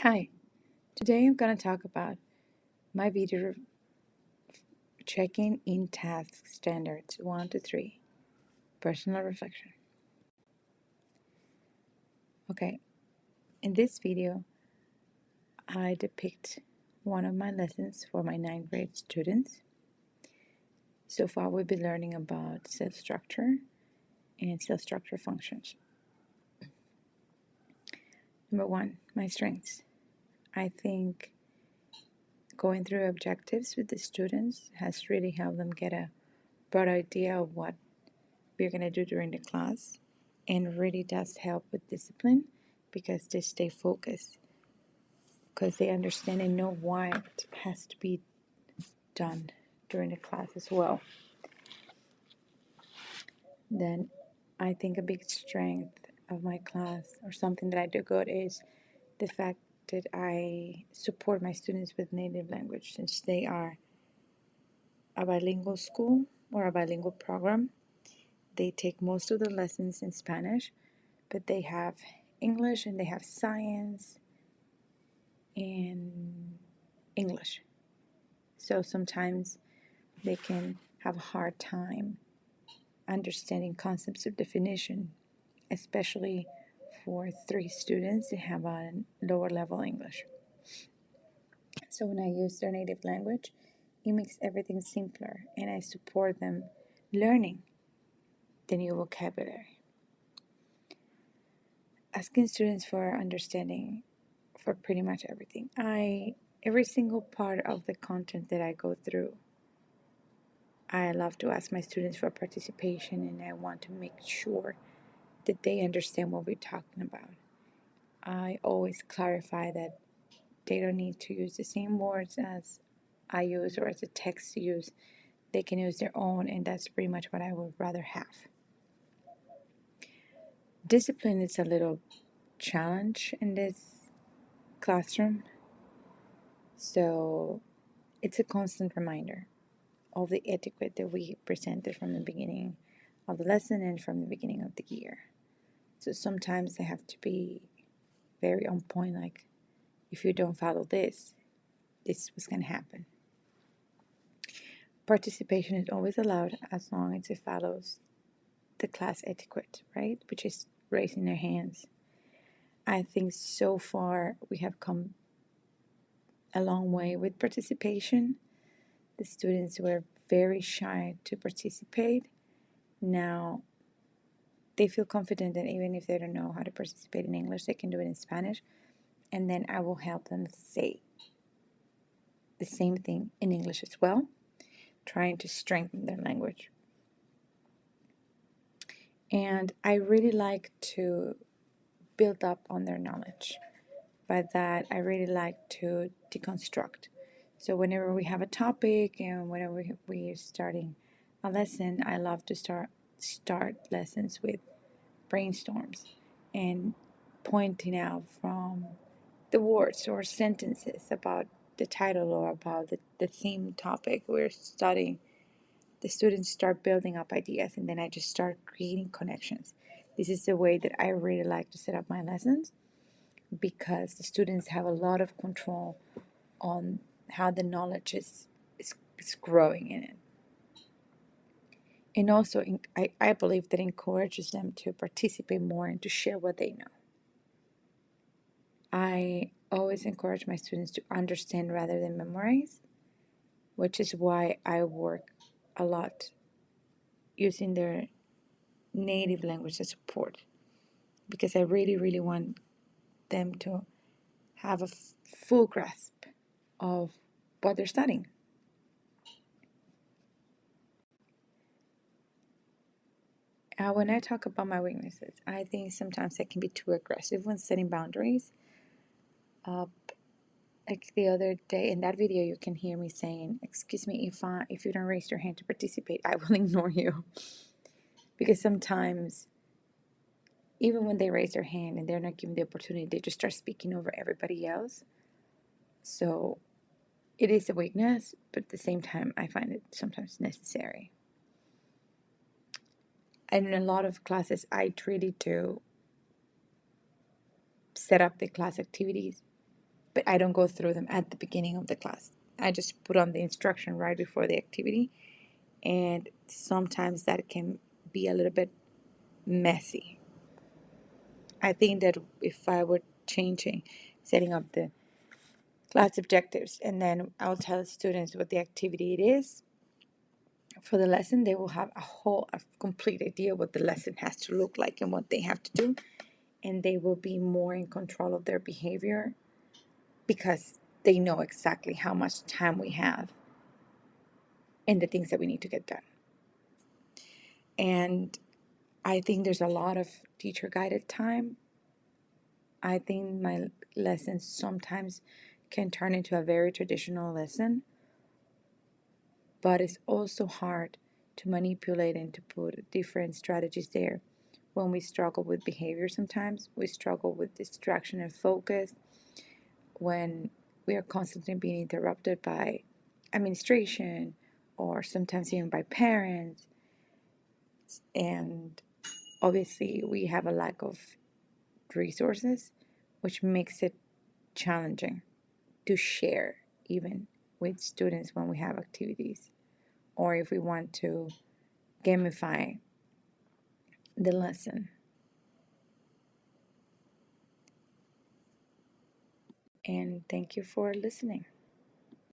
Hi, today I'm going to talk about my video checking in task standards 1 to 3, personal reflection. Okay, in this video, I depict one of my lessons for my 9th grade students. So far, we've been learning about cell structure and cell structure functions. Number 1, my strengths. I think going through objectives with the students has really helped them get a broad idea of what we're going to do during the class, and really does help with discipline because they stay focused, because they understand and know why it has to be done during the class as well. Then I think a big strength of my class, or something that I do good, is the fact that I support my students with native language, since they are a bilingual school or a bilingual program. They take most of the lessons in Spanish, but they have English and they have science and English. So sometimes they can have a hard time understanding concepts of definition, especially for 3 students that have a lower level English. So when I use their native language, it makes everything simpler, and I support them learning the new vocabulary. Asking students for understanding for pretty much everything. Every single part of the content that I go through, I love to ask my students for participation, and I want to make sure that they understand what we're talking about. I always clarify that they don't need to use the same words as I use or as the text use. They can use their own, and that's pretty much what I would rather have. Discipline is a little challenge in this classroom, so it's a constant reminder of the etiquette that we presented from the beginning of the lesson and from the beginning of the year. So sometimes they have to be very on point, like, if you don't follow this, this was going to happen. Participation is always allowed as long as it follows the class etiquette, right? Which is raising their hands. I think so far we have come a long way with participation. The students were very shy to participate. Now they feel confident that even if they don't know how to participate in English, they can do it in Spanish. And then I will help them say the same thing in English as well, trying to strengthen their language. And I really like to build up on their knowledge. By that, I really like to deconstruct. So whenever we have a topic and whenever we're starting a lesson, I love to start lessons with brainstorms and pointing out from the words or sentences about the title or about the theme topic we're studying. The students start building up ideas, and then I just start creating connections. This is the way that I really like to set up my lessons, because the students have a lot of control on how the knowledge is growing in it. And also, I believe that encourages them to participate more and to share what they know. I always encourage my students to understand rather than memorize, which is why I work a lot using their native language as support, because I really, really want them to have a full grasp of what they're studying. When I talk about my weaknesses, I think sometimes I can be too aggressive when setting boundaries. Like the other day in that video, you can hear me saying, "Excuse me, if you don't raise your hand to participate, I will ignore you." Because sometimes, even when they raise their hand and they're not given the opportunity, they just start speaking over everybody else. So it is a weakness, but at the same time, I find it sometimes necessary. And in a lot of classes, I really do set up the class activities but I don't go through them at the beginning of the class. I just put on the instruction right before the activity, and sometimes that can be a little bit messy. I think that if I were changing, setting up the class objectives, and then I'll tell the students what the activity it is for the lesson, they will have a complete idea what the lesson has to look like and what they have to do, and they will be more in control of their behavior because they know exactly how much time we have and the things that we need to get done. And I think there's a lot of teacher guided time. I think my lessons sometimes can turn into a very traditional lesson, but it's also hard to manipulate and to put different strategies there. When we struggle with behavior, sometimes we struggle with distraction and focus, when we are constantly being interrupted by administration or sometimes even by parents, and obviously we have a lack of resources, which makes it challenging to share even with students when we have activities or if we want to gamify the lesson. And thank you for listening.